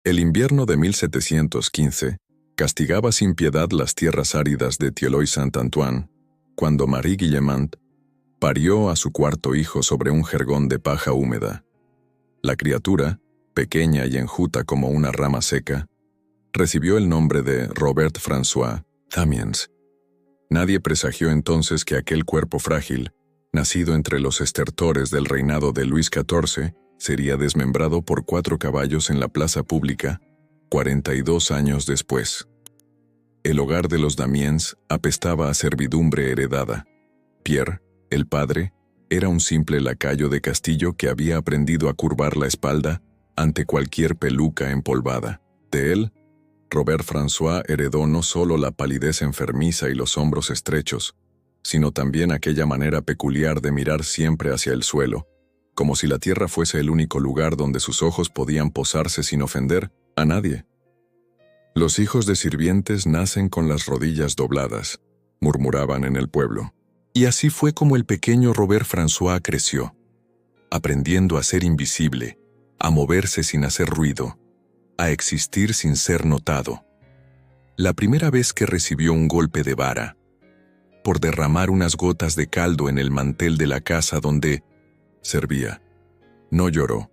El invierno de 1715 castigaba sin piedad las tierras áridas de Thieloy-Saint-Antoine, cuando Marie Guillemant parió a su cuarto hijo sobre un jergón de paja húmeda. La criatura, pequeña y enjuta como una rama seca, recibió el nombre de Robert François Damiens. Nadie presagió entonces que aquel cuerpo frágil, nacido entre los estertores del reinado de Luis XIV, sería desmembrado por 4 caballos en la plaza pública, 42 años después. El hogar de los Damiens apestaba a servidumbre heredada. Pierre, el padre, era un simple lacayo de castillo que había aprendido a curvar la espalda ante cualquier peluca empolvada. De él, Robert François heredó no solo la palidez enfermiza y los hombros estrechos, sino también aquella manera peculiar de mirar siempre hacia el suelo, como si la tierra fuese el único lugar donde sus ojos podían posarse sin ofender a nadie. Los hijos de sirvientes nacen con las rodillas dobladas, murmuraban en el pueblo. Y así fue como el pequeño Robert François creció, aprendiendo a ser invisible, a moverse sin hacer ruido, a existir sin ser notado. La primera vez que recibió un golpe de vara, por derramar unas gotas de caldo en el mantel de la casa donde servía, no lloró.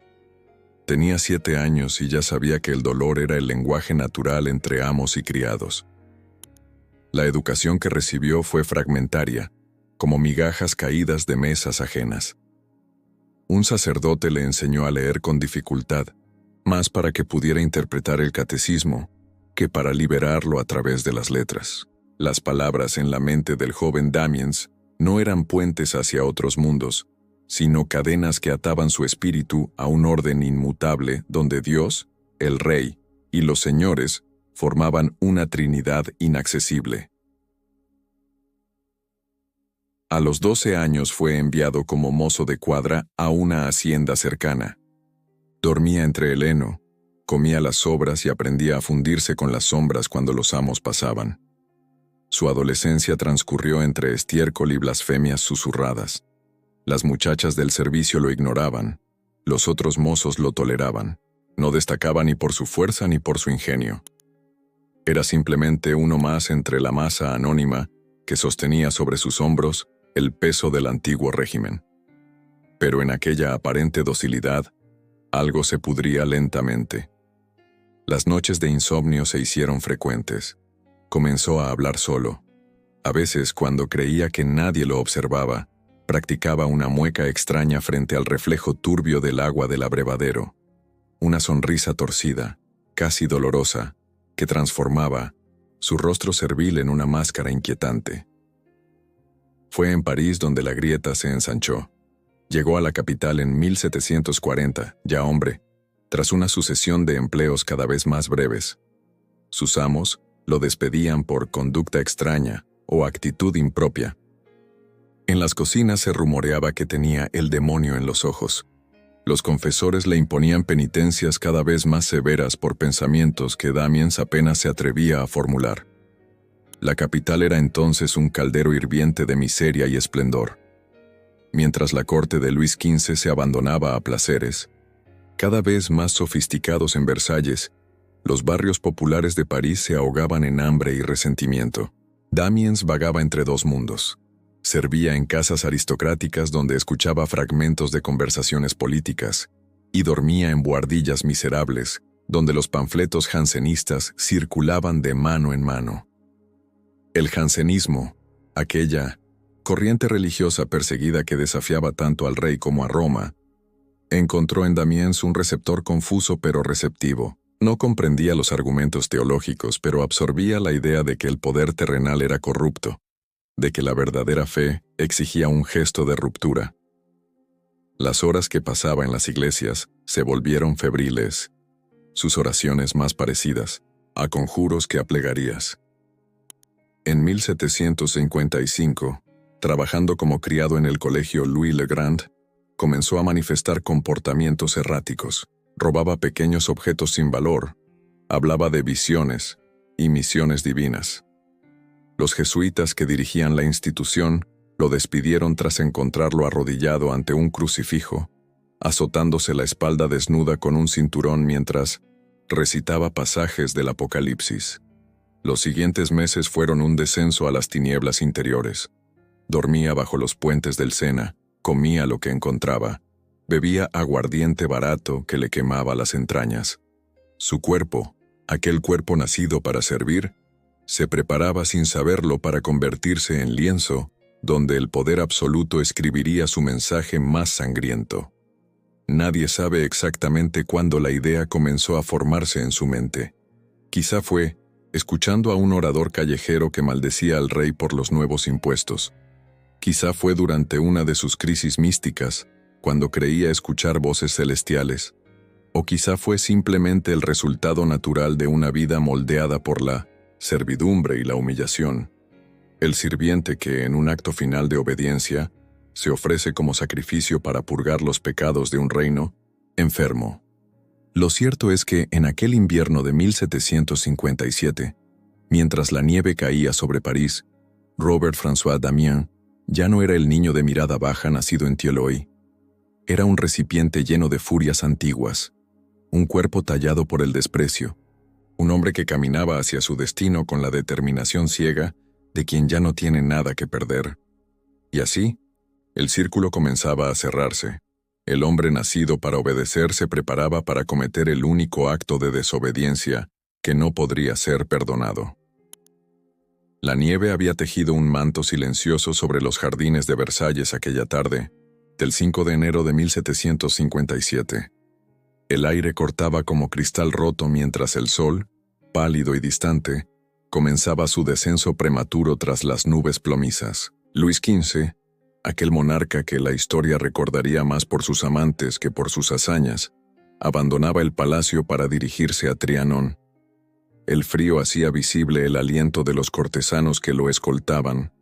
Tenía 7 años y ya sabía que el dolor era el lenguaje natural entre amos y criados. La educación que recibió fue fragmentaria, como migajas caídas de mesas ajenas. Un sacerdote le enseñó a leer con dificultad, más para que pudiera interpretar el catecismo, que para liberarlo a través de las letras. Las palabras en la mente del joven Damiens no eran puentes hacia otros mundos, sino cadenas que ataban su espíritu a un orden inmutable donde Dios, el Rey y los señores formaban una trinidad inaccesible. A los 12 años fue enviado como mozo de cuadra a una hacienda cercana. Dormía entre el heno, comía las sobras y aprendía a fundirse con las sombras cuando los amos pasaban. Su adolescencia transcurrió entre estiércol y blasfemias susurradas. Las muchachas del servicio lo ignoraban, los otros mozos lo toleraban. No destacaba ni por su fuerza ni por su ingenio. Era simplemente uno más entre la masa anónima que sostenía sobre sus hombros el peso del antiguo régimen. Pero en aquella aparente docilidad, algo se pudría lentamente. Las noches de insomnio se hicieron frecuentes. Comenzó a hablar solo. A veces, cuando creía que nadie lo observaba, practicaba una mueca extraña frente al reflejo turbio del agua del abrevadero. Una sonrisa torcida, casi dolorosa, que transformaba su rostro servil en una máscara inquietante. Fue en París donde la grieta se ensanchó. Llegó a la capital en 1740, ya hombre, tras una sucesión de empleos cada vez más breves. Sus amos lo despedían por conducta extraña o actitud impropia. En las cocinas se rumoreaba que tenía el demonio en los ojos. Los confesores le imponían penitencias cada vez más severas por pensamientos que Damiens apenas se atrevía a formular. La capital era entonces un caldero hirviente de miseria y esplendor. Mientras la corte de Luis XV se abandonaba a placeres, cada vez más sofisticados en Versalles, los barrios populares de París se ahogaban en hambre y resentimiento. Damiens vagaba entre 2 mundos. Servía en casas aristocráticas donde escuchaba fragmentos de conversaciones políticas y dormía en buhardillas miserables donde los panfletos jansenistas circulaban de mano en mano. El jansenismo, aquella corriente religiosa perseguida que desafiaba tanto al rey como a Roma, encontró en Damiens un receptor confuso pero receptivo. No comprendía los argumentos teológicos, pero absorbía la idea de que el poder terrenal era corrupto, de que la verdadera fe exigía un gesto de ruptura. Las horas que pasaba en las iglesias se volvieron febriles, sus oraciones más parecidas a conjuros que a plegarías. En 1755, trabajando como criado en el colegio Louis le Grand, comenzó a manifestar comportamientos erráticos. Robaba pequeños objetos sin valor, hablaba de visiones y misiones divinas. Los jesuitas que dirigían la institución lo despidieron tras encontrarlo arrodillado ante un crucifijo, azotándose la espalda desnuda con un cinturón mientras Recitaba pasajes del Apocalipsis. Los siguientes meses fueron un descenso a las tinieblas interiores. Dormía bajo los puentes del Sena, comía lo que encontraba, bebía aguardiente barato que le quemaba las entrañas. Su cuerpo, aquel cuerpo nacido para servir, se preparaba sin saberlo para convertirse en lienzo, donde el poder absoluto escribiría su mensaje más sangriento. Nadie sabe exactamente cuándo la idea comenzó a formarse en su mente. Quizá fue escuchando a un orador callejero que maldecía al rey por los nuevos impuestos. Quizá fue durante una de sus crisis místicas, cuando creía escuchar voces celestiales. O quizá fue simplemente el resultado natural de una vida moldeada por la servidumbre y la humillación. El sirviente que, en un acto final de obediencia, se ofrece como sacrificio para purgar los pecados de un reino enfermo. Lo cierto es que en aquel invierno de 1757, mientras la nieve caía sobre París, Robert François Damiens ya no era el niño de mirada baja nacido en Thieloy. Era un recipiente lleno de furias antiguas, un cuerpo tallado por el desprecio, un hombre que caminaba hacia su destino con la determinación ciega de quien ya no tiene nada que perder. Y así, el círculo comenzaba a cerrarse. El hombre nacido para obedecer se preparaba para cometer el único acto de desobediencia que no podría ser perdonado. La nieve había tejido un manto silencioso sobre los jardines de Versalles aquella tarde, del 5 de enero de 1757. El aire cortaba como cristal roto mientras el sol, pálido y distante, comenzaba su descenso prematuro tras las nubes plomizas. Luis XV, aquel monarca que la historia recordaría más por sus amantes que por sus hazañas, abandonaba el palacio para dirigirse a Trianon. El frío hacía visible el aliento de los cortesanos que lo escoltaban,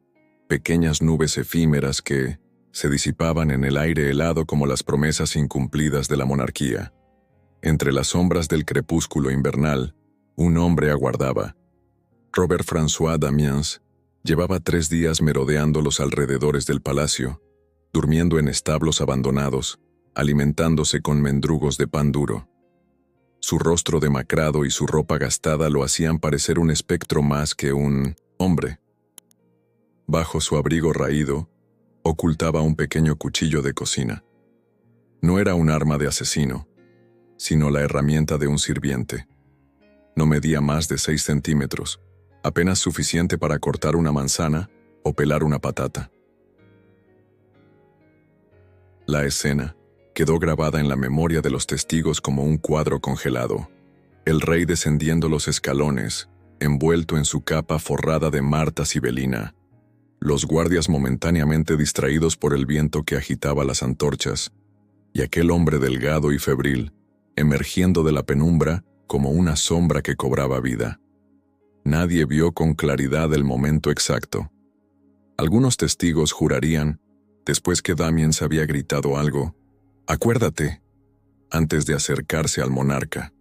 pequeñas nubes efímeras que se disipaban en el aire helado como las promesas incumplidas de la monarquía. Entre las sombras del crepúsculo invernal, un hombre aguardaba. Robert François Damiens llevaba 3 días merodeando los alrededores del palacio, durmiendo en establos abandonados, alimentándose con mendrugos de pan duro. Su rostro demacrado y su ropa gastada lo hacían parecer un espectro más que un hombre. Bajo su abrigo raído, ocultaba un pequeño cuchillo de cocina. No era un arma de asesino, sino la herramienta de un sirviente. No medía más de 6 centímetros, apenas suficiente para cortar una manzana o pelar una patata. La escena quedó grabada en la memoria de los testigos como un cuadro congelado. El rey descendiendo los escalones, envuelto en su capa forrada de marta sibelina. Los guardias momentáneamente distraídos por el viento que agitaba las antorchas, y aquel hombre delgado y febril, emergiendo de la penumbra como una sombra que cobraba vida. Nadie vio con claridad el momento exacto. Algunos testigos jurarían, después que Damiens había gritado algo, «Acuérdate», antes de acercarse al monarca.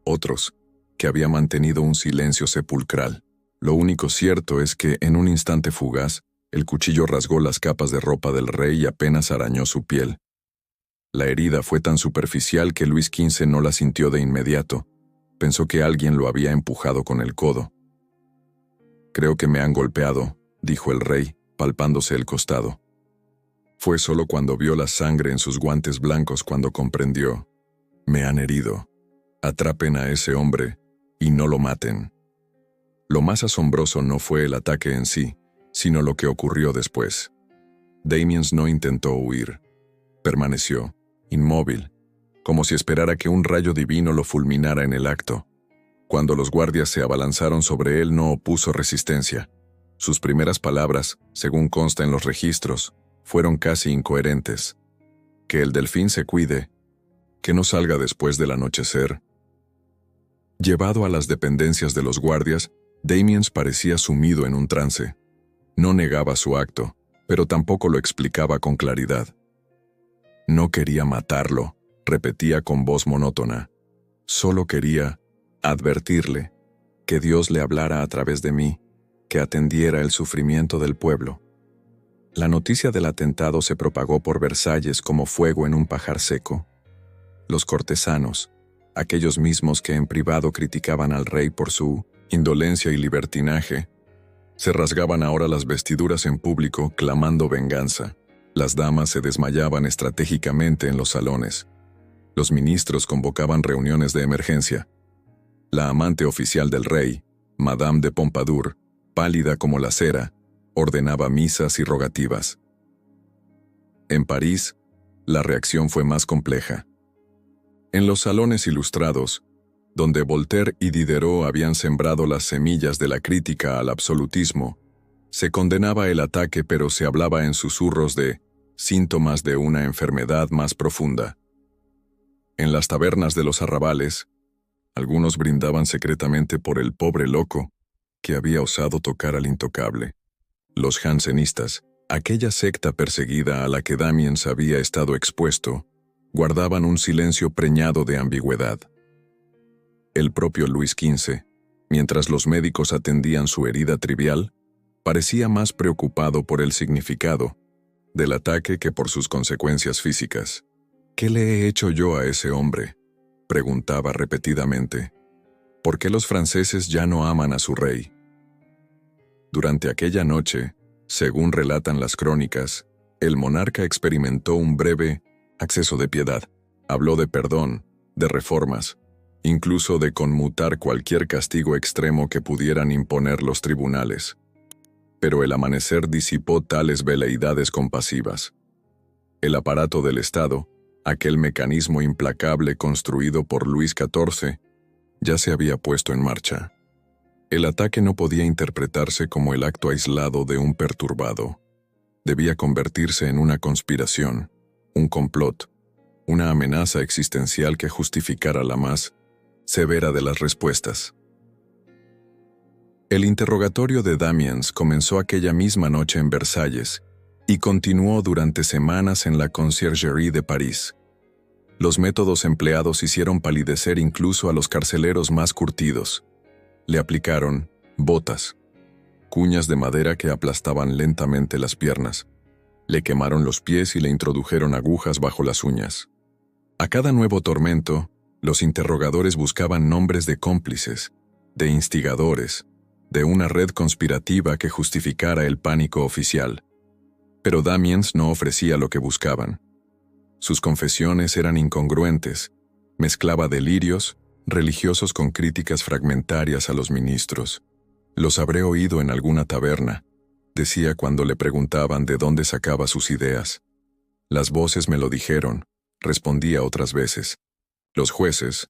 Otros, que había mantenido un silencio sepulcral. Lo único cierto es que, en un instante fugaz, el cuchillo rasgó las capas de ropa del rey y apenas arañó su piel. La herida fue tan superficial que Luis XV no la sintió de inmediato. Pensó que alguien lo había empujado con el codo. «Creo que me han golpeado», dijo el rey, palpándose el costado. Fue solo cuando vio la sangre en sus guantes blancos cuando comprendió. «Me han herido. Atrapen a ese hombre y no lo maten». Lo más asombroso no fue el ataque en sí, sino lo que ocurrió después. Damiens no intentó huir. Permaneció, inmóvil, como si esperara que un rayo divino lo fulminara en el acto. Cuando los guardias se abalanzaron sobre él, no opuso resistencia. Sus primeras palabras, según consta en los registros, fueron casi incoherentes. «Que el delfín se cuide, que no salga después del anochecer». Llevado a las dependencias de los guardias, Damiens parecía sumido en un trance. No negaba su acto, pero tampoco lo explicaba con claridad. «No quería matarlo», repetía con voz monótona. «Solo quería advertirle, que Dios le hablara a través de mí, que atendiera el sufrimiento del pueblo». La noticia del atentado se propagó por Versalles como fuego en un pajar seco. Los cortesanos, aquellos mismos que en privado criticaban al rey por su indolencia y libertinaje, se rasgaban ahora las vestiduras en público clamando venganza. Las damas se desmayaban estratégicamente en los salones. Los ministros convocaban reuniones de emergencia. La amante oficial del rey, Madame de Pompadour, pálida como la cera, ordenaba misas y rogativas. En París, la reacción fue más compleja. En los salones ilustrados, donde Voltaire y Diderot habían sembrado las semillas de la crítica al absolutismo, se condenaba el ataque, pero se hablaba en susurros de síntomas de una enfermedad más profunda. En las tabernas de los arrabales, algunos brindaban secretamente por el pobre loco que había osado tocar al intocable. Los jansenistas, aquella secta perseguida a la que Damiens había estado expuesto, guardaban un silencio preñado de ambigüedad. El propio Luis XV, mientras los médicos atendían su herida trivial, parecía más preocupado por el significado del ataque que por sus consecuencias físicas. ¿Qué le he hecho yo a ese hombre?, preguntaba repetidamente. ¿Por qué los franceses ya no aman a su rey? Durante aquella noche, según relatan las crónicas, el monarca experimentó un breve acceso de piedad. Habló de perdón, de reformas, incluso de conmutar cualquier castigo extremo que pudieran imponer los tribunales. Pero el amanecer disipó tales veleidades compasivas. El aparato del Estado, aquel mecanismo implacable construido por Luis XIV, ya se había puesto en marcha. El ataque no podía interpretarse como el acto aislado de un perturbado. Debía convertirse en una conspiración, un complot, una amenaza existencial que justificara la más severa de las respuestas. El interrogatorio de Damiens comenzó aquella misma noche en Versalles y continuó durante semanas en la Conciergerie de París. Los métodos empleados hicieron palidecer incluso a los carceleros más curtidos. Le aplicaron botas, cuñas de madera que aplastaban lentamente las piernas. Le quemaron los pies y le introdujeron agujas bajo las uñas. A cada nuevo tormento, los interrogadores buscaban nombres de cómplices, de instigadores, de una red conspirativa que justificara el pánico oficial. Pero Damiens no ofrecía lo que buscaban. Sus confesiones eran incongruentes, mezclaba delirios religiosos con críticas fragmentarias a los ministros. Los habré oído en alguna taberna, decía cuando le preguntaban de dónde sacaba sus ideas. Las voces me lo dijeron, respondía otras veces. Los jueces,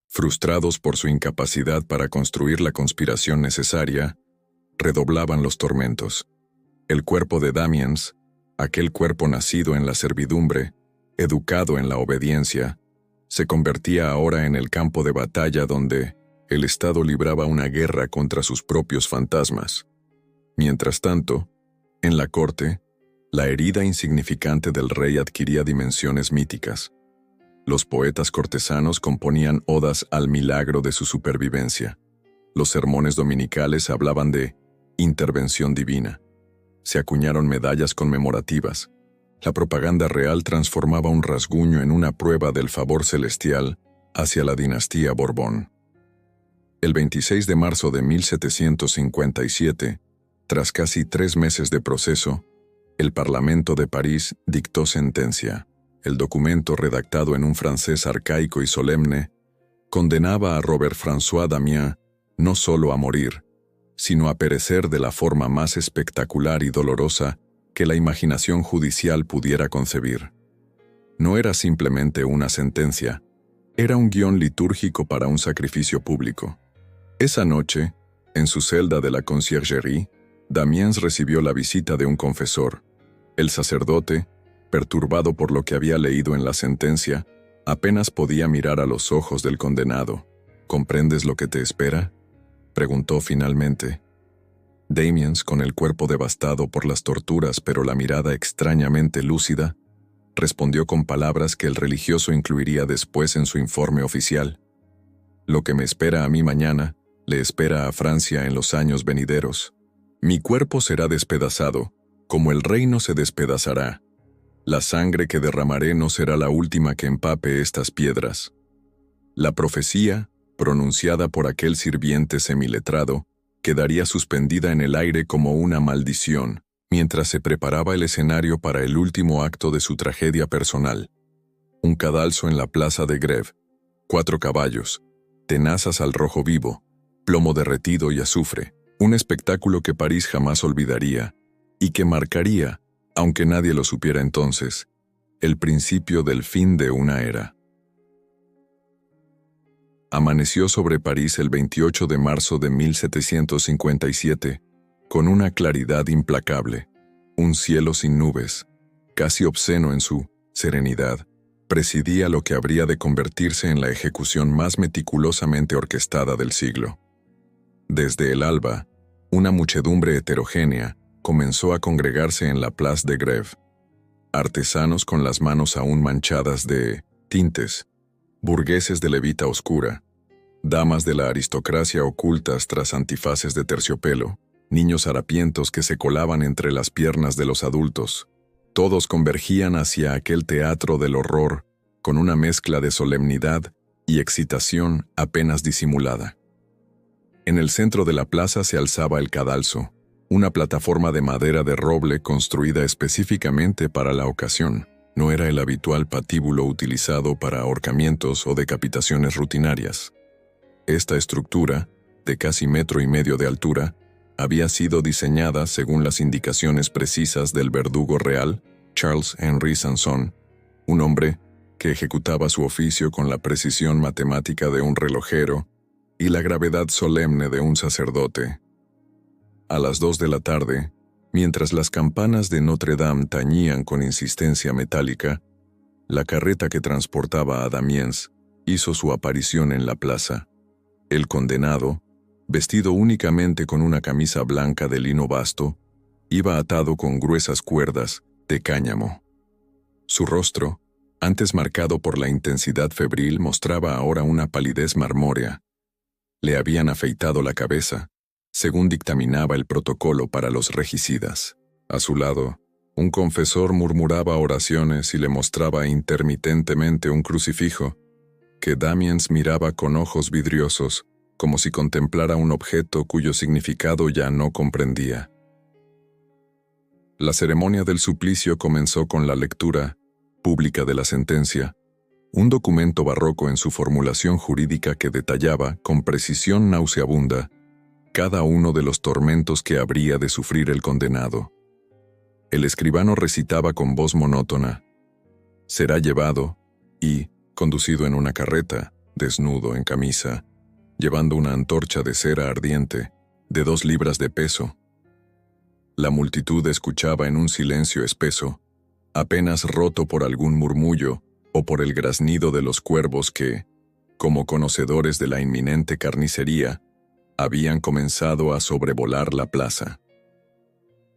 frustrados por su incapacidad para construir la conspiración necesaria, redoblaban los tormentos. El cuerpo de Damiens, aquel cuerpo nacido en la servidumbre, educado en la obediencia, se convertía ahora en el campo de batalla donde el Estado libraba una guerra contra sus propios fantasmas. Mientras tanto, en la corte, la herida insignificante del rey adquiría dimensiones míticas. Los poetas cortesanos componían odas al milagro de su supervivencia. Los sermones dominicales hablaban de intervención divina. Se acuñaron medallas conmemorativas. La propaganda real transformaba un rasguño en una prueba del favor celestial hacia la dinastía Borbón. El 26 de marzo de 1757, tras casi 3 meses de proceso, el Parlamento de París dictó sentencia. El documento, redactado en un francés arcaico y solemne, condenaba a Robert-François Damiens no solo a morir, sino a perecer de la forma más espectacular y dolorosa que la imaginación judicial pudiera concebir. No era simplemente una sentencia, era un guión litúrgico para un sacrificio público. Esa noche, en su celda de la Conciergerie, Damiens recibió la visita de un confesor. El sacerdote, perturbado por lo que había leído en la sentencia, apenas podía mirar a los ojos del condenado. ¿Comprendes lo que te espera?, preguntó finalmente. Damiens, con el cuerpo devastado por las torturas pero la mirada extrañamente lúcida, respondió con palabras que el religioso incluiría después en su informe oficial. Lo que me espera a mí mañana, le espera a Francia en los años venideros. Mi cuerpo será despedazado, como el reino se despedazará. La sangre que derramaré no será la última que empape estas piedras. La profecía, pronunciada por aquel sirviente semiletrado, quedaría suspendida en el aire como una maldición, mientras se preparaba el escenario para el último acto de su tragedia personal. Un cadalso en la plaza de Grève, 4 caballos, tenazas al rojo vivo, plomo derretido y azufre, un espectáculo que París jamás olvidaría, y que marcaría, aunque nadie lo supiera entonces, el principio del fin de una era. Amaneció sobre París el 28 de marzo de 1757, con una claridad implacable, un cielo sin nubes, casi obsceno en su serenidad, presidía lo que habría de convertirse en la ejecución más meticulosamente orquestada del siglo. Desde el alba, una muchedumbre heterogénea comenzó a congregarse en la Place de Grève. Artesanos con las manos aún manchadas de tintes, burgueses de levita oscura, damas de la aristocracia ocultas tras antifaces de terciopelo, niños harapientos que se colaban entre las piernas de los adultos. Todos convergían hacia aquel teatro del horror con una mezcla de solemnidad y excitación apenas disimulada. En el centro de la plaza se alzaba el cadalso, una plataforma de madera de roble construida específicamente para la ocasión. No era el habitual patíbulo utilizado para ahorcamientos o decapitaciones rutinarias. Esta estructura, de casi 1,5 metros de altura, había sido diseñada según las indicaciones precisas del verdugo real, Charles Henry Sanson, un hombre que ejecutaba su oficio con la precisión matemática de un relojero y la gravedad solemne de un sacerdote. A las 2 de la tarde, mientras las campanas de Notre Dame tañían con insistencia metálica, la carreta que transportaba a Damiens hizo su aparición en la plaza. El condenado, vestido únicamente con una camisa blanca de lino basto, iba atado con gruesas cuerdas de cáñamo. Su rostro, antes marcado por la intensidad febril, mostraba ahora una palidez marmórea. Le habían afeitado la cabeza, según dictaminaba el protocolo para los regicidas. A su lado, un confesor murmuraba oraciones y le mostraba intermitentemente un crucifijo, que Damiens miraba con ojos vidriosos, como si contemplara un objeto cuyo significado ya no comprendía. La ceremonia del suplicio comenzó con la lectura pública de la sentencia, un documento barroco en su formulación jurídica que detallaba, con precisión nauseabunda, cada uno de los tormentos que habría de sufrir el condenado. El escribano recitaba con voz monótona: será llevado y conducido en una carreta, desnudo en camisa, llevando una antorcha de cera ardiente, de 2 libras de peso. La multitud escuchaba en un silencio espeso, apenas roto por algún murmullo o por el graznido de los cuervos que, como conocedores de la inminente carnicería, habían comenzado a sobrevolar la plaza.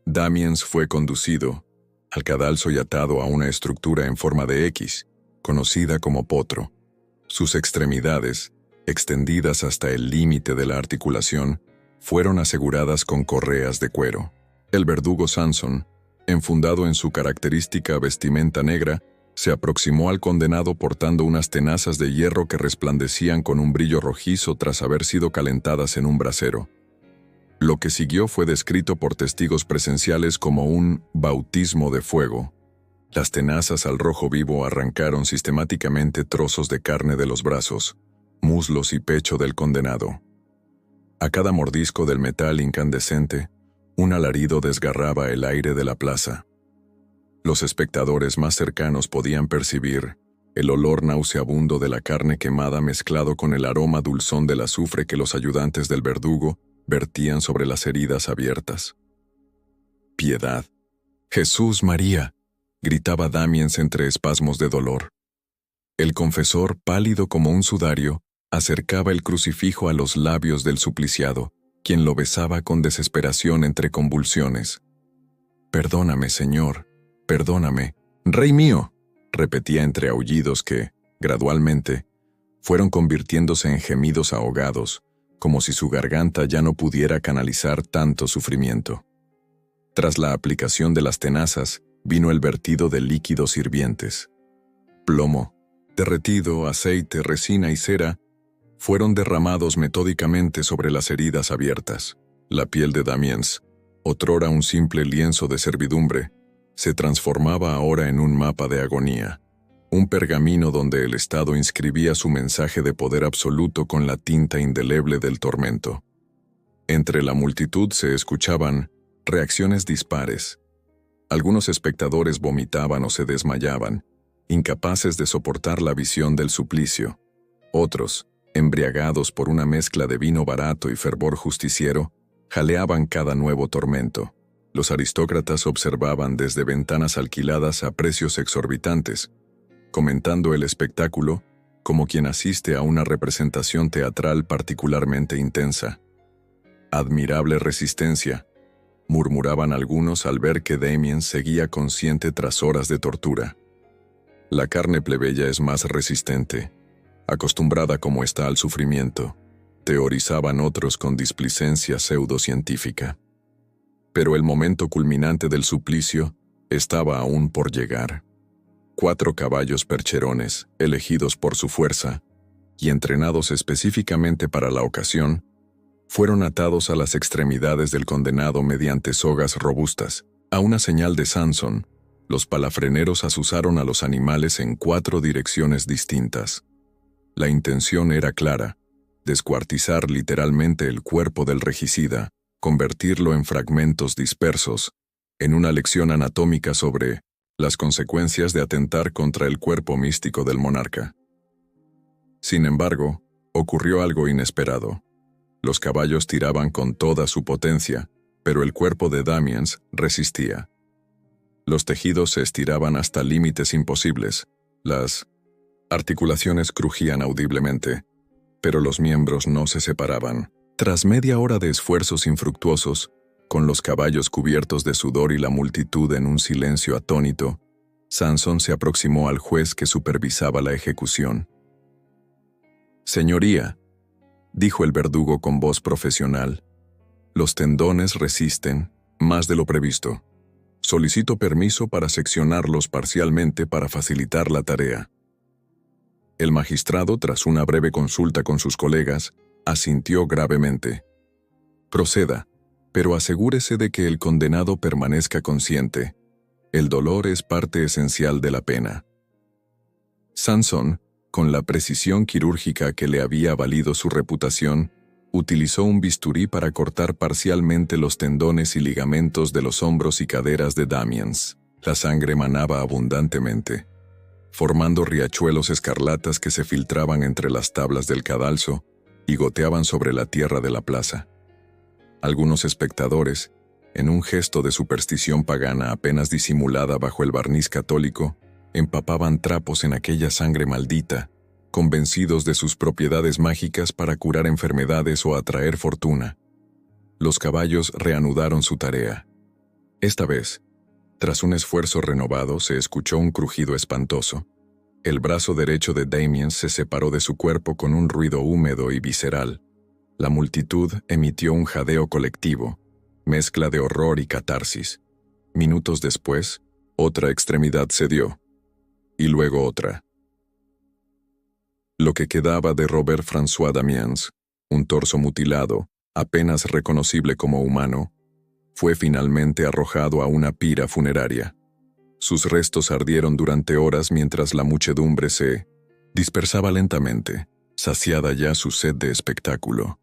Damiens fue conducido al cadalso y atado a una estructura en forma de X, conocida como potro. Sus extremidades, extendidas hasta el límite de la articulación, fueron aseguradas con correas de cuero. El verdugo Sanson, enfundado en su característica vestimenta negra, se aproximó al condenado portando unas tenazas de hierro que resplandecían con un brillo rojizo tras haber sido calentadas en un brasero. Lo que siguió fue descrito por testigos presenciales como un bautismo de fuego. Las tenazas al rojo vivo arrancaron sistemáticamente trozos de carne de los brazos, muslos y pecho del condenado. A cada mordisco del metal incandescente, un alarido desgarraba el aire de la plaza. Los espectadores más cercanos podían percibir el olor nauseabundo de la carne quemada mezclado con el aroma dulzón del azufre que los ayudantes del verdugo vertían sobre las heridas abiertas. «¡Piedad! ¡Jesús, María!», gritaba Damiens entre espasmos de dolor. El confesor, pálido como un sudario, acercaba el crucifijo a los labios del supliciado, quien lo besaba con desesperación entre convulsiones. «Perdóname, Señor, perdóname, Rey mío», repetía entre aullidos que, gradualmente, fueron convirtiéndose en gemidos ahogados, como si su garganta ya no pudiera canalizar tanto sufrimiento. Tras la aplicación de las tenazas, vino el vertido de líquidos hirvientes. Plomo, Derretido, aceite, resina y cera fueron derramados metódicamente sobre las heridas abiertas. La piel de Damiens, otrora un simple lienzo de servidumbre, se transformaba ahora en un mapa de agonía, un pergamino donde el Estado inscribía su mensaje de poder absoluto con la tinta indeleble del tormento. Entre la multitud se escuchaban reacciones dispares. Algunos espectadores vomitaban o se desmayaban, incapaces de soportar la visión del suplicio. Otros, embriagados por una mezcla de vino barato y fervor justiciero, jaleaban cada nuevo tormento. Los aristócratas observaban desde ventanas alquiladas a precios exorbitantes, comentando el espectáculo como quien asiste a una representación teatral particularmente intensa. «Admirable resistencia», murmuraban algunos al ver que Damiens seguía consciente tras horas de tortura. «La carne plebeya es más resistente, acostumbrada como está al sufrimiento», teorizaban otros con displicencia pseudocientífica. Pero el momento culminante del suplicio estaba aún por llegar. 4 caballos percherones, elegidos por su fuerza y entrenados específicamente para la ocasión, fueron atados a las extremidades del condenado mediante sogas robustas. A una señal de Sanson, los palafreneros azuzaron a los animales en 4 direcciones distintas. La intención era clara: descuartizar literalmente el cuerpo del regicida, convertirlo en fragmentos dispersos, en una lección anatómica sobre las consecuencias de atentar contra el cuerpo místico del monarca. Sin embargo, ocurrió algo inesperado. Los caballos tiraban con toda su potencia, pero el cuerpo de Damiens resistía. Los tejidos se estiraban hasta límites imposibles, las articulaciones crujían audiblemente, pero los miembros no se separaban. Tras media hora de esfuerzos infructuosos, con los caballos cubiertos de sudor y la multitud en un silencio atónito, Sanson se aproximó al juez que supervisaba la ejecución. «Señoría», dijo el verdugo con voz profesional, «los tendones resisten más de lo previsto. Solicito permiso para seccionarlos parcialmente para facilitar la tarea». El magistrado, tras una breve consulta con sus colegas, asintió gravemente. «Proceda, pero asegúrese de que el condenado permanezca consciente. El dolor es parte esencial de la pena». Sanson, con la precisión quirúrgica que le había valido su reputación, utilizó un bisturí para cortar parcialmente los tendones y ligamentos de los hombros y caderas de Damiens. La sangre manaba abundantemente, formando riachuelos escarlatas que se filtraban entre las tablas del cadalso y goteaban sobre la tierra de la plaza. Algunos espectadores, en un gesto de superstición pagana apenas disimulada bajo el barniz católico, empapaban trapos en aquella sangre maldita, convencidos de sus propiedades mágicas para curar enfermedades o atraer fortuna. Los caballos reanudaron su tarea. Esta vez, tras un esfuerzo renovado, se escuchó un crujido espantoso. El brazo derecho de Damiens se separó de su cuerpo con un ruido húmedo y visceral. La multitud emitió un jadeo colectivo, mezcla de horror y catarsis. Minutos después, otra extremidad cedió, y luego otra. Lo que quedaba de Robert-François Damiens, un torso mutilado, apenas reconocible como humano, fue finalmente arrojado a una pira funeraria. Sus restos ardieron durante horas mientras la muchedumbre se dispersaba lentamente, saciada ya su sed de espectáculo.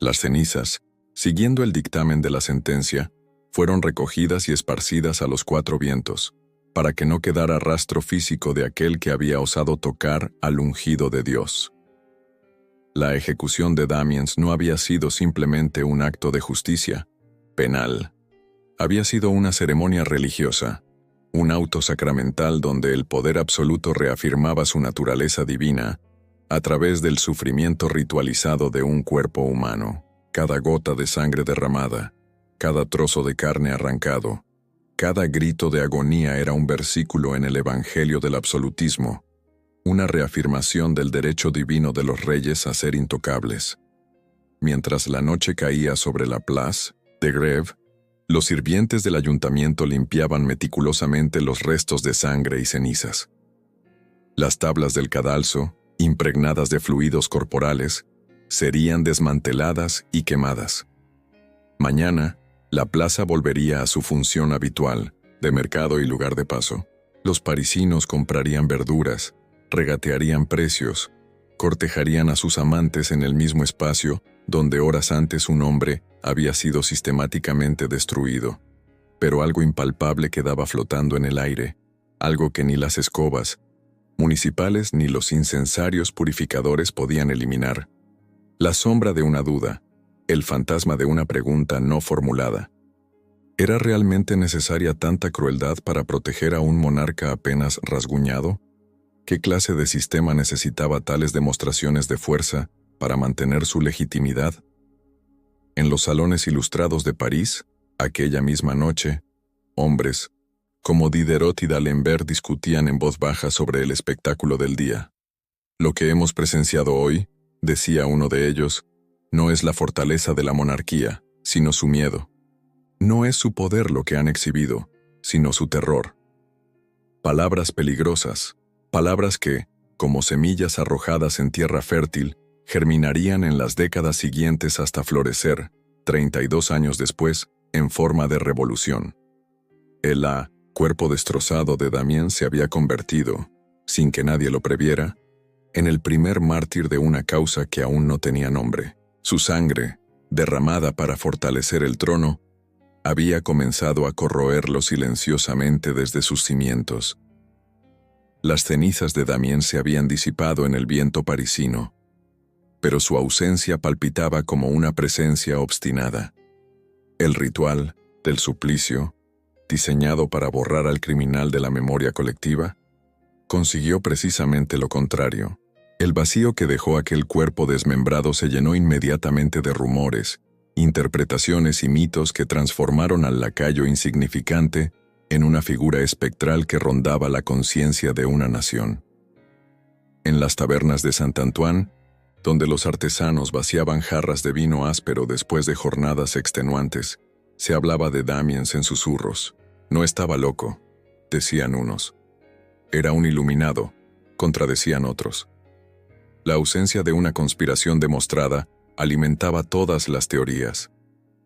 Las cenizas, siguiendo el dictamen de la sentencia, fueron recogidas y esparcidas a los 4 vientos, para que no quedara rastro físico de aquel que había osado tocar al ungido de Dios. La ejecución de Damiens no había sido simplemente un acto de justicia penal. Había sido una ceremonia religiosa, un auto sacramental donde el poder absoluto reafirmaba su naturaleza divina a través del sufrimiento ritualizado de un cuerpo humano. Cada gota de sangre derramada, cada trozo de carne arrancado, cada grito de agonía era un versículo en el Evangelio del absolutismo, una reafirmación del derecho divino de los reyes a ser intocables. Mientras la noche caía sobre la Place de Grève, los sirvientes del ayuntamiento limpiaban meticulosamente los restos de sangre y cenizas. Las tablas del cadalso, impregnadas de fluidos corporales, serían desmanteladas y quemadas. Mañana, la plaza volvería a su función habitual, de mercado y lugar de paso. Los parisinos comprarían verduras, regatearían precios, cortejarían a sus amantes en el mismo espacio donde horas antes un hombre había sido sistemáticamente destruido. Pero algo impalpable quedaba flotando en el aire, algo que ni las escobas municipales ni los incensarios purificadores podían eliminar. La sombra de una duda, el fantasma de una pregunta no formulada. ¿Era realmente necesaria tanta crueldad para proteger a un monarca apenas rasguñado? ¿Qué clase de sistema necesitaba tales demostraciones de fuerza para mantener su legitimidad? En los salones ilustrados de París, aquella misma noche, hombres como Diderot y D'Alembert discutían en voz baja sobre el espectáculo del día. Lo que hemos presenciado hoy, decía uno de ellos, no es la fortaleza de la monarquía, sino su miedo. No es su poder lo que han exhibido, sino su terror. Palabras peligrosas, palabras que, como semillas arrojadas en tierra fértil, germinarían en las décadas siguientes hasta florecer, 32 años después, en forma de revolución. El cuerpo destrozado de Damiens se había convertido, sin que nadie lo previera, en el primer mártir de una causa que aún no tenía nombre. Su sangre, derramada para fortalecer el trono, había comenzado a corroerlo silenciosamente desde sus cimientos. Las cenizas de Damiens se habían disipado en el viento parisino, pero su ausencia palpitaba como una presencia obstinada. El ritual del suplicio, diseñado para borrar al criminal de la memoria colectiva, consiguió precisamente lo contrario. El vacío que dejó aquel cuerpo desmembrado se llenó inmediatamente de rumores, interpretaciones y mitos que transformaron al lacayo insignificante en una figura espectral que rondaba la conciencia de una nación. En las tabernas de Saint-Antoine, donde los artesanos vaciaban jarras de vino áspero después de jornadas extenuantes, se hablaba de Damiens en susurros. No estaba loco, decían unos. Era un iluminado, contradecían otros. La ausencia de una conspiración demostrada alimentaba todas las teorías.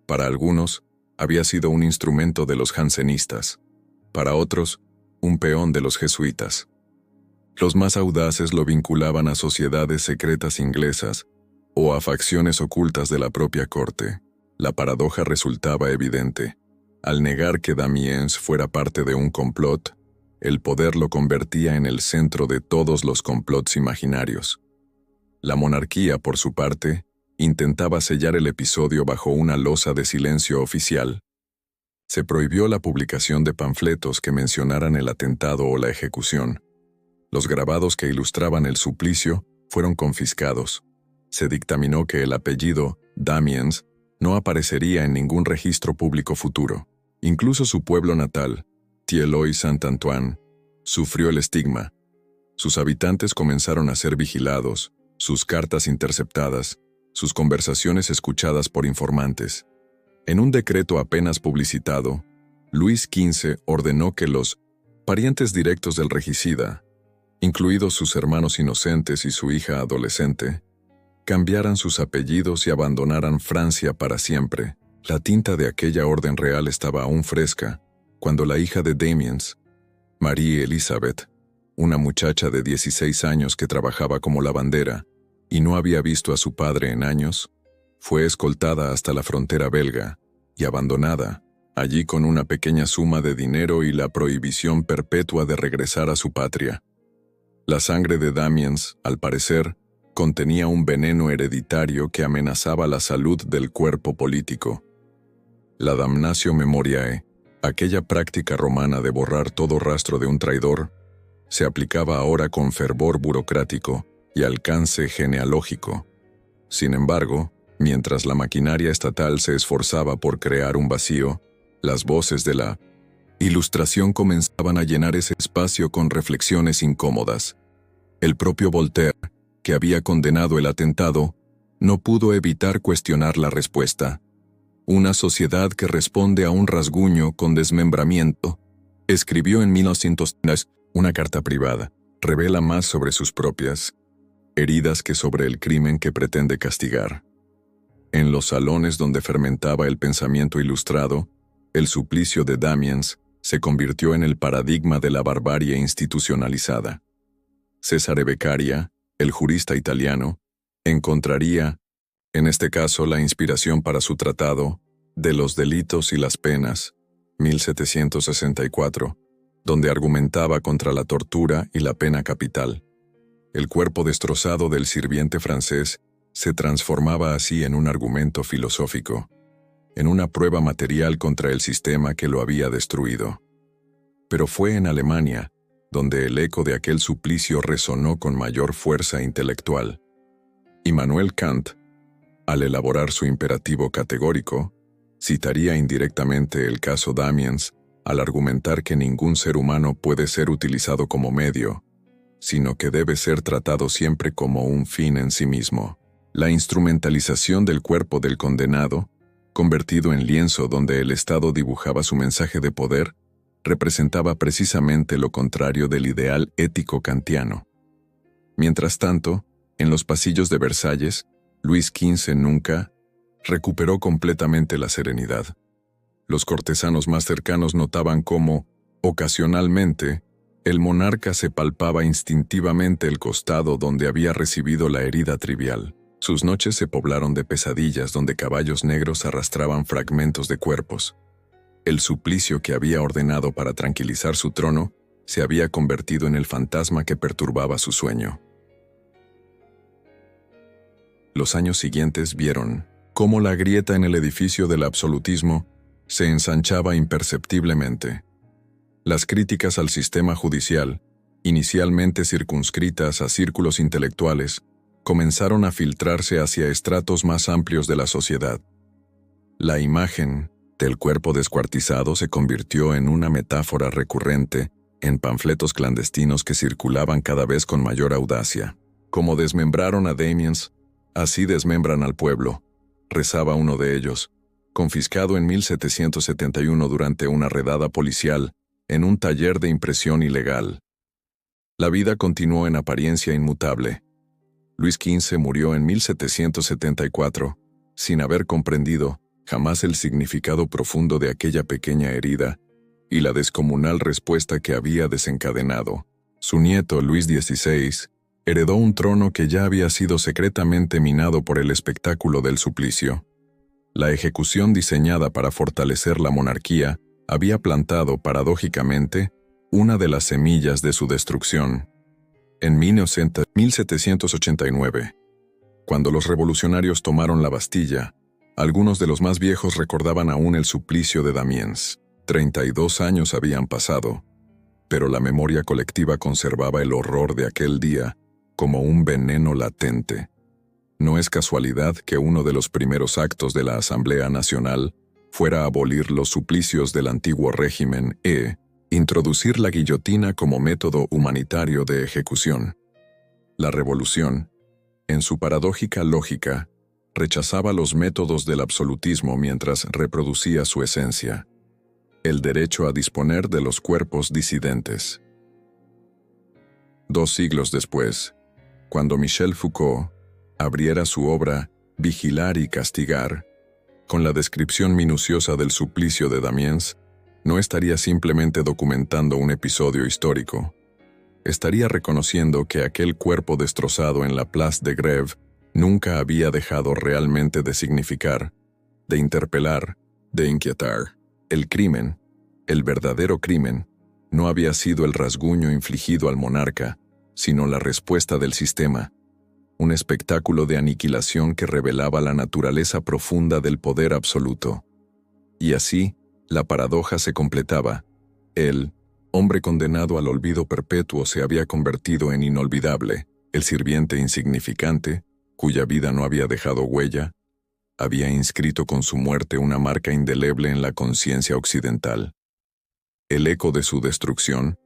Para algunos, había sido un instrumento de los jansenistas. Para otros, un peón de los jesuitas. Los más audaces lo vinculaban a sociedades secretas inglesas o a facciones ocultas de la propia corte. La paradoja resultaba evidente. Al negar que Damiens fuera parte de un complot, el poder lo convertía en el centro de todos los complots imaginarios. La monarquía, por su parte, intentaba sellar el episodio bajo una losa de silencio oficial. Se prohibió la publicación de panfletos que mencionaran el atentado o la ejecución. Los grabados que ilustraban el suplicio fueron confiscados. Se dictaminó que el apellido Damiens no aparecería en ningún registro público futuro. Incluso su pueblo natal, Thielloy-Saint-Antoine, sufrió el estigma. Sus habitantes comenzaron a ser vigilados, sus cartas interceptadas, sus conversaciones escuchadas por informantes. En un decreto apenas publicitado, Luis XV ordenó que los parientes directos del regicida, incluidos sus hermanos inocentes y su hija adolescente, cambiaran sus apellidos y abandonaran Francia para siempre. La tinta de aquella orden real estaba aún fresca cuando la hija de Damiens, Marie Elizabeth, una muchacha de 16 años que trabajaba como lavandera y no había visto a su padre en años, fue escoltada hasta la frontera belga y abandonada, allí con una pequeña suma de dinero y la prohibición perpetua de regresar a su patria. La sangre de Damiens, al parecer, contenía un veneno hereditario que amenazaba la salud del cuerpo político. La damnatio memoriae, aquella práctica romana de borrar todo rastro de un traidor, se aplicaba ahora con fervor burocrático y alcance genealógico. Sin embargo, mientras la maquinaria estatal se esforzaba por crear un vacío, las voces de la Ilustración comenzaban a llenar ese espacio con reflexiones incómodas. El propio Voltaire, que había condenado el atentado, no pudo evitar cuestionar la respuesta. Una sociedad que responde a un rasguño con desmembramiento, escribió en 1903 una carta privada. Revela más sobre sus propias heridas que sobre el crimen que pretende castigar. En los salones donde fermentaba el pensamiento ilustrado, el suplicio de Damiens se convirtió en el paradigma de la barbarie institucionalizada. Cesare Beccaria, el jurista italiano, encontraría, en este caso, la inspiración para su tratado de los delitos y las penas, 1764, donde argumentaba contra la tortura y la pena capital. El cuerpo destrozado del sirviente francés se transformaba así en un argumento filosófico, en una prueba material contra el sistema que lo había destruido. Pero fue en Alemania donde el eco de aquel suplicio resonó con mayor fuerza intelectual. Immanuel Kant, al elaborar su imperativo categórico, citaría indirectamente el caso Damiens al argumentar que ningún ser humano puede ser utilizado como medio, sino que debe ser tratado siempre como un fin en sí mismo. La instrumentalización del cuerpo del condenado, convertido en lienzo donde el Estado dibujaba su mensaje de poder, representaba precisamente lo contrario del ideal ético kantiano. Mientras tanto, en los pasillos de Versalles, Luis XV nunca recuperó completamente la serenidad. Los cortesanos más cercanos notaban cómo, ocasionalmente, el monarca se palpaba instintivamente el costado donde había recibido la herida trivial. Sus noches se poblaron de pesadillas donde caballos negros arrastraban fragmentos de cuerpos. El suplicio que había ordenado para tranquilizar su trono se había convertido en el fantasma que perturbaba su sueño. Los años siguientes vieron cómo la grieta en el edificio del absolutismo se ensanchaba imperceptiblemente. Las críticas al sistema judicial, inicialmente circunscritas a círculos intelectuales, comenzaron a filtrarse hacia estratos más amplios de la sociedad. La imagen del cuerpo descuartizado se convirtió en una metáfora recurrente en panfletos clandestinos que circulaban cada vez con mayor audacia. Como desmembraron a Damiens, así desmembran al pueblo, rezaba uno de ellos, confiscado en 1771 durante una redada policial en un taller de impresión ilegal. La vida continuó en apariencia inmutable. Luis XV murió en 1774, sin haber comprendido jamás el significado profundo de aquella pequeña herida y la descomunal respuesta que había desencadenado. Su nieto, Luis XVI, heredó un trono que ya había sido secretamente minado por el espectáculo del suplicio. La ejecución diseñada para fortalecer la monarquía había plantado, paradójicamente, una de las semillas de su destrucción. En 1789, cuando los revolucionarios tomaron la Bastilla, algunos de los más viejos recordaban aún el suplicio de Damiens. 32 años habían pasado, pero la memoria colectiva conservaba el horror de aquel día como un veneno latente. No es casualidad que uno de los primeros actos de la Asamblea Nacional fuera abolir los suplicios del antiguo régimen e introducir la guillotina como método humanitario de ejecución. La revolución, en su paradójica lógica, rechazaba los métodos del absolutismo mientras reproducía su esencia, el derecho a disponer de los cuerpos disidentes. 2 siglos después, cuando Michel Foucault abriera su obra Vigilar y castigar, con la descripción minuciosa del suplicio de Damiens, no estaría simplemente documentando un episodio histórico. Estaría reconociendo que aquel cuerpo destrozado en la Place de Grève nunca había dejado realmente de significar, de interpelar, de inquietar. El crimen, el verdadero crimen, no había sido el rasguño infligido al monarca, sino la respuesta del sistema, un espectáculo de aniquilación que revelaba la naturaleza profunda del poder absoluto. Y así, la paradoja se completaba. El hombre condenado al olvido perpetuo se había convertido en inolvidable, el sirviente insignificante, cuya vida no había dejado huella, había inscrito con su muerte una marca indeleble en la conciencia occidental. El eco de su destrucción,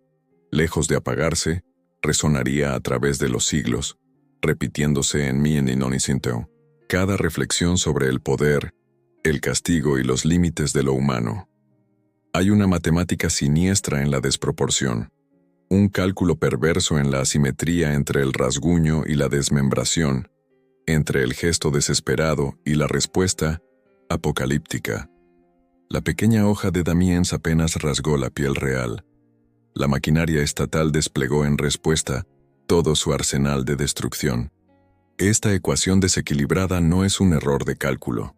lejos de apagarse, resonaría a través de los siglos, repitiéndose en mí y non insinto. Cada reflexión sobre el poder, el castigo y los límites de lo humano. Hay una matemática siniestra en la desproporción, un cálculo perverso en la asimetría entre el rasguño y la desmembración, entre el gesto desesperado y la respuesta apocalíptica. La pequeña hoja de Damiens apenas rasgó la piel real. La maquinaria estatal desplegó en respuesta todo su arsenal de destrucción. Esta ecuación desequilibrada no es un error de cálculo.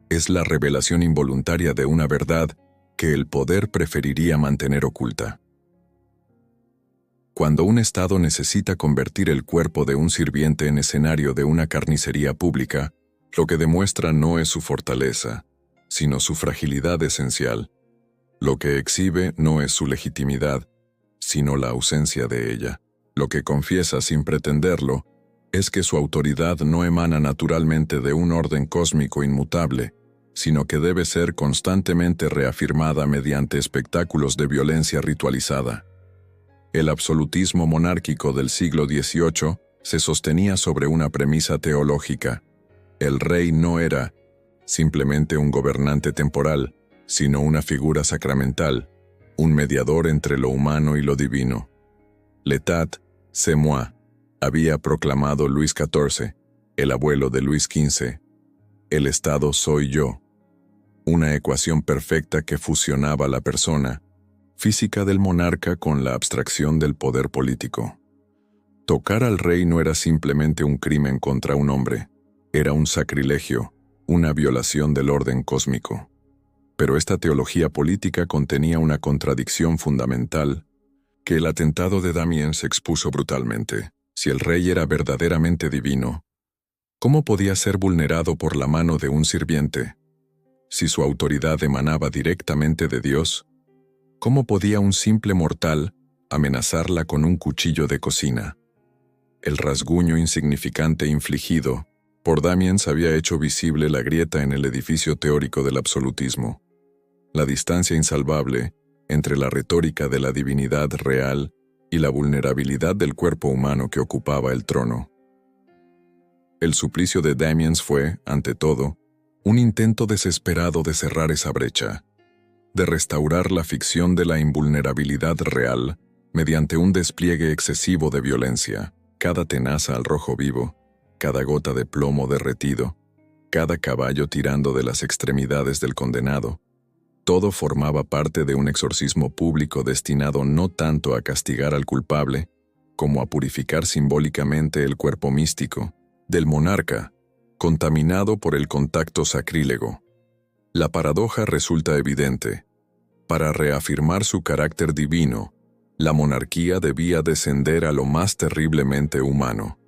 Es la revelación involuntaria de una verdad que el poder preferiría mantener oculta. Cuando un Estado necesita convertir el cuerpo de un sirviente en escenario de una carnicería pública, lo que demuestra no es su fortaleza, sino su fragilidad esencial. Lo que exhibe no es su legitimidad, sino la ausencia de ella. Lo que confiesa sin pretenderlo es que su autoridad no emana naturalmente de un orden cósmico inmutable, sino que debe ser constantemente reafirmada mediante espectáculos de violencia ritualizada. El absolutismo monárquico del siglo XVIII se sostenía sobre una premisa teológica. El rey no era simplemente un gobernante temporal, sino una figura sacramental, un mediador entre lo humano y lo divino. L'État, c'est moi, había proclamado Luis XIV, el abuelo de Luis XV. El Estado soy yo. Una ecuación perfecta que fusionaba la persona física del monarca con la abstracción del poder político. Tocar al rey no era simplemente un crimen contra un hombre, era un sacrilegio, una violación del orden cósmico. Pero esta teología política contenía una contradicción fundamental que el atentado de Damiens expuso brutalmente. Si el rey era verdaderamente divino, ¿cómo podía ser vulnerado por la mano de un sirviente? Si su autoridad emanaba directamente de Dios, ¿cómo podía un simple mortal amenazarla con un cuchillo de cocina? El rasguño insignificante infligido por Damiens había hecho visible la grieta en el edificio teórico del absolutismo, la distancia insalvable entre la retórica de la divinidad real y la vulnerabilidad del cuerpo humano que ocupaba el trono. El suplicio de Damiens fue, ante todo, un intento desesperado de cerrar esa brecha, de restaurar la ficción de la invulnerabilidad real mediante un despliegue excesivo de violencia. Cada tenaza al rojo vivo, cada gota de plomo derretido, cada caballo tirando de las extremidades del condenado, todo formaba parte de un exorcismo público destinado no tanto a castigar al culpable, como a purificar simbólicamente el cuerpo místico del monarca, contaminado por el contacto sacrílego. La paradoja resulta evidente. Para reafirmar su carácter divino, la monarquía debía descender a lo más terriblemente humano.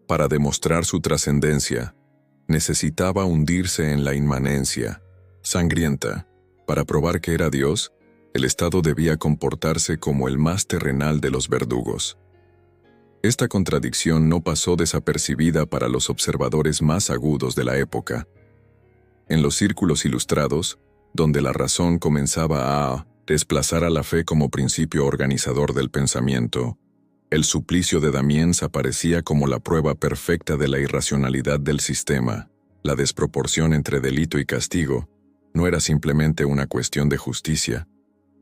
Para demostrar su trascendencia, necesitaba hundirse en la inmanencia, sangrienta. Para probar que era Dios, el Estado debía comportarse como el más terrenal de los verdugos. Esta contradicción no pasó desapercibida para los observadores más agudos de la época. En los círculos ilustrados, donde la razón comenzaba a desplazar a la fe como principio organizador del pensamiento, el suplicio de Damiens aparecía como la prueba perfecta de la irracionalidad del sistema. La desproporción entre delito y castigo no era simplemente una cuestión de justicia,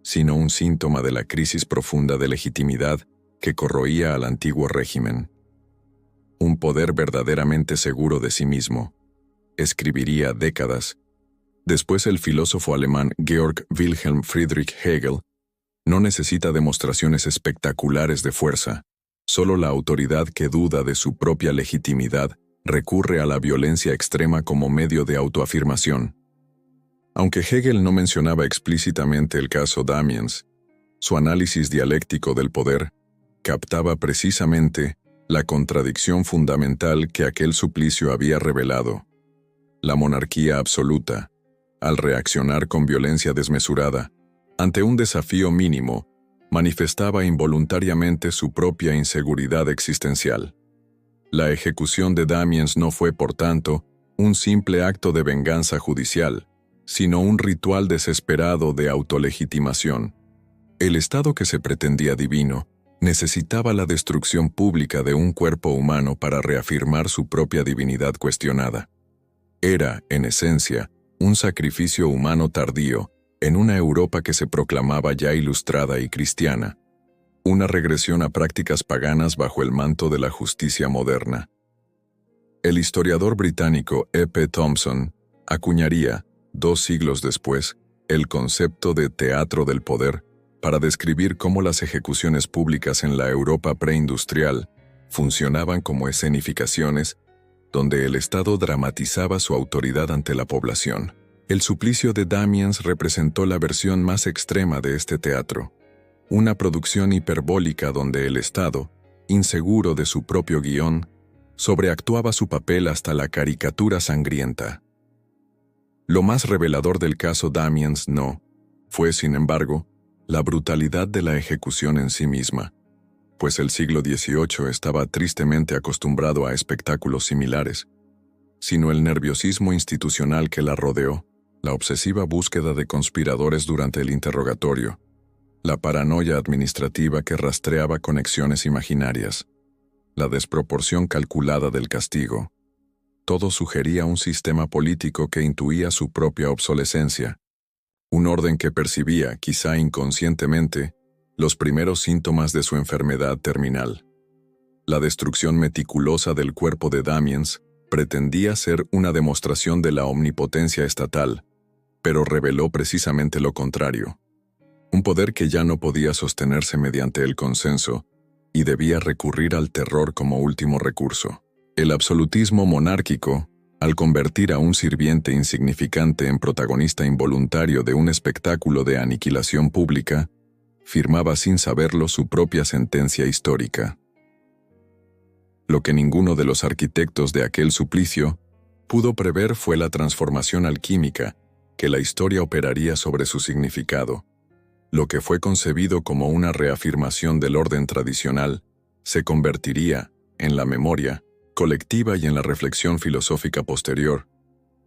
sino un síntoma de la crisis profunda de legitimidad que corroía al antiguo régimen. Un poder verdaderamente seguro de sí mismo, escribiría décadas después el filósofo alemán Georg Wilhelm Friedrich Hegel, no necesita demostraciones espectaculares de fuerza, solo la autoridad que duda de su propia legitimidad recurre a la violencia extrema como medio de autoafirmación. Aunque Hegel no mencionaba explícitamente el caso Damiens, su análisis dialéctico del poder captaba precisamente la contradicción fundamental que aquel suplicio había revelado. La monarquía absoluta, al reaccionar con violencia desmesurada, ante un desafío mínimo, manifestaba involuntariamente su propia inseguridad existencial. La ejecución de Damiens no fue, por tanto, un simple acto de venganza judicial, sino un ritual desesperado de autolegitimación. El Estado que se pretendía divino necesitaba la destrucción pública de un cuerpo humano para reafirmar su propia divinidad cuestionada. Era, en esencia, un sacrificio humano tardío en una Europa que se proclamaba ya ilustrada y cristiana. una regresión a prácticas paganas bajo el manto de la justicia moderna. El historiador británico E.P. Thompson acuñaría, 2 siglos después, el concepto de teatro del poder para describir cómo las ejecuciones públicas en la Europa preindustrial funcionaban como escenificaciones donde el Estado dramatizaba su autoridad ante la población. El suplicio de Damiens representó la versión más extrema de este teatro, una producción hiperbólica donde el Estado, inseguro de su propio guión, sobreactuaba su papel hasta la caricatura sangrienta. Lo más revelador del caso Damiens no fue, sin embargo, la brutalidad de la ejecución en sí misma, pues el siglo XVIII estaba tristemente acostumbrado a espectáculos similares, sino el nerviosismo institucional que la rodeó, la obsesiva búsqueda de conspiradores durante el interrogatorio, la paranoia administrativa que rastreaba conexiones imaginarias, la desproporción calculada del castigo. Todo sugería un sistema político que intuía su propia obsolescencia, un orden que percibía, quizá inconscientemente, los primeros síntomas de su enfermedad terminal. La destrucción meticulosa del cuerpo de Damiens pretendía ser una demostración de la omnipotencia estatal, pero reveló precisamente lo contrario. Un poder que ya no podía sostenerse mediante el consenso y debía recurrir al terror como último recurso. El absolutismo monárquico, al convertir a un sirviente insignificante en protagonista involuntario de un espectáculo de aniquilación pública, firmaba sin saberlo su propia sentencia histórica. Lo que ninguno de los arquitectos de aquel suplicio pudo prever fue la transformación alquímica que la historia operaría sobre su significado. Lo que fue concebido como una reafirmación del orden tradicional se convertiría, en la memoria colectiva y en la reflexión filosófica posterior,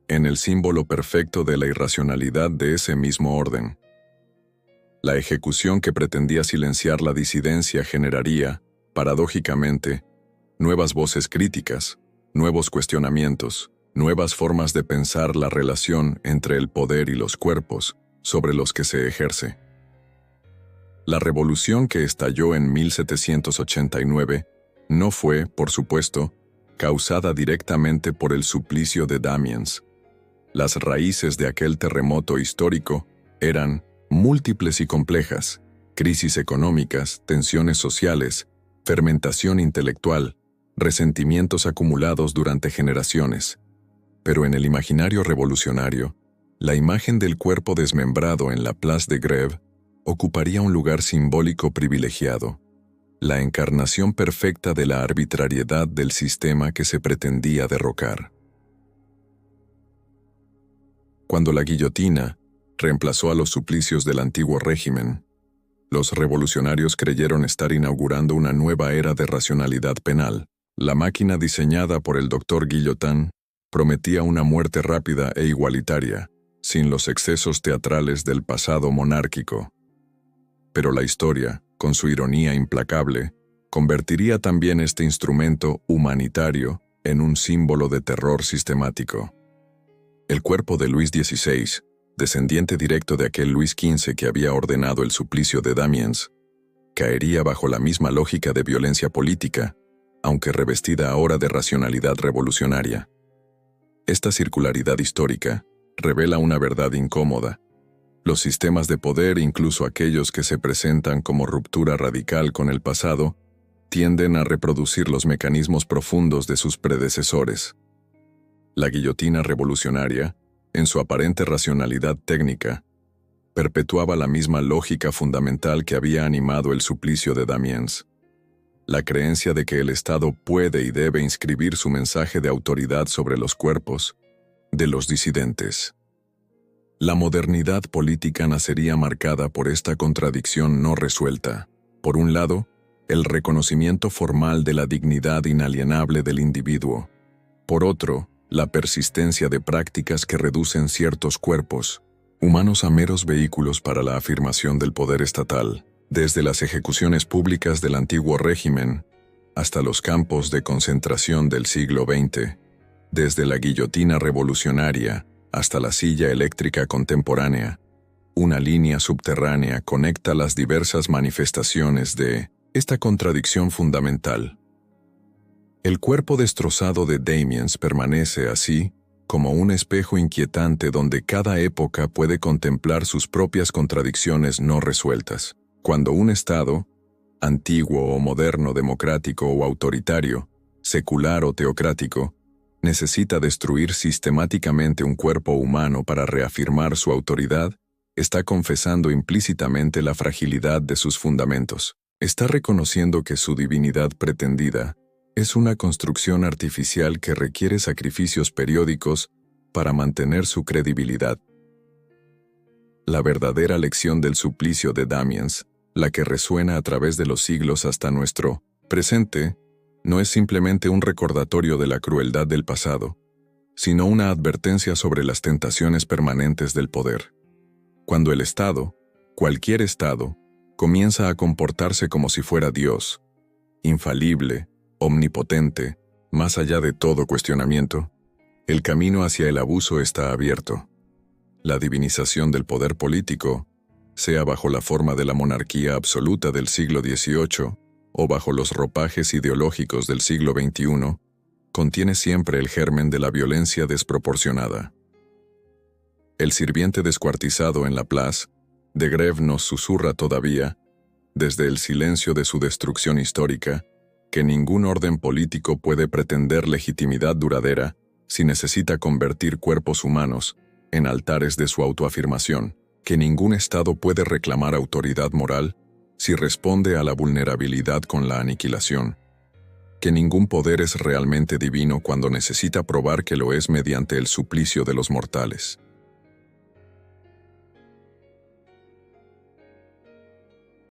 en el símbolo perfecto de la irracionalidad de ese mismo orden. La ejecución que pretendía silenciar la disidencia generaría, paradójicamente, nuevas voces críticas, nuevos cuestionamientos, nuevas formas de pensar la relación entre el poder y los cuerpos sobre los que se ejerce. La revolución que estalló en 1789 no fue, por supuesto, causada directamente por el suplicio de Damiens. Las raíces de aquel terremoto histórico eran múltiples y complejas: crisis económicas, tensiones sociales, fermentación intelectual, resentimientos acumulados durante generaciones. Pero en el imaginario revolucionario, la imagen del cuerpo desmembrado en la Place de Grève ocuparía un lugar simbólico privilegiado, la encarnación perfecta de la arbitrariedad del sistema que se pretendía derrocar. Cuando la guillotina reemplazó a los suplicios del antiguo régimen, los revolucionarios creyeron estar inaugurando una nueva era de racionalidad penal. La máquina diseñada por el doctor Guillotin prometía una muerte rápida e igualitaria, sin los excesos teatrales del pasado monárquico. Pero la historia, con su ironía implacable, convertiría también este instrumento humanitario en un símbolo de terror sistemático. El cuerpo de Luis XVI, descendiente directo de aquel Luis XV que había ordenado el suplicio de Damiens, caería bajo la misma lógica de violencia política, aunque revestida ahora de racionalidad revolucionaria. Esta circularidad histórica revela una verdad incómoda. Los sistemas de poder, incluso aquellos que se presentan como ruptura radical con el pasado, tienden a reproducir los mecanismos profundos de sus predecesores. La guillotina revolucionaria, en su aparente racionalidad técnica, perpetuaba la misma lógica fundamental que había animado el suplicio de Damiens: la creencia de que el Estado puede y debe inscribir su mensaje de autoridad sobre los cuerpos de los disidentes. La modernidad política nacería marcada por esta contradicción no resuelta. Por un lado, el reconocimiento formal de la dignidad inalienable del individuo. Por otro, la persistencia de prácticas que reducen ciertos cuerpos humanos a meros vehículos para la afirmación del poder estatal, desde las ejecuciones públicas del antiguo régimen hasta los campos de concentración del siglo XX, desde la guillotina revolucionaria hasta la silla eléctrica contemporánea. Una línea subterránea conecta las diversas manifestaciones de esta contradicción fundamental. El cuerpo destrozado de Damiens permanece así, como un espejo inquietante donde cada época puede contemplar sus propias contradicciones no resueltas. Cuando un Estado, antiguo o moderno, democrático o autoritario, secular o teocrático, necesita destruir sistemáticamente un cuerpo humano para reafirmar su autoridad, está confesando implícitamente la fragilidad de sus fundamentos. Está reconociendo que su divinidad pretendida es una construcción artificial que requiere sacrificios periódicos para mantener su credibilidad. La verdadera lección del suplicio de Damiens, la que resuena a través de los siglos hasta nuestro presente, no es simplemente un recordatorio de la crueldad del pasado, sino una advertencia sobre las tentaciones permanentes del poder. Cuando el Estado, cualquier Estado, comienza a comportarse como si fuera Dios, infalible, omnipotente, más allá de todo cuestionamiento, el camino hacia el abuso está abierto. La divinización del poder político, sea bajo la forma de la monarquía absoluta del siglo XVIII o bajo los ropajes ideológicos del siglo XXI, contiene siempre el germen de la violencia desproporcionada. El sirviente descuartizado en la Place de Grève nos susurra todavía, desde el silencio de su destrucción histórica, que ningún orden político puede pretender legitimidad duradera si necesita convertir cuerpos humanos en altares de su autoafirmación, que ningún Estado puede reclamar autoridad moral si responde a la vulnerabilidad con la aniquilación, que ningún poder es realmente divino cuando necesita probar que lo es mediante el suplicio de los mortales.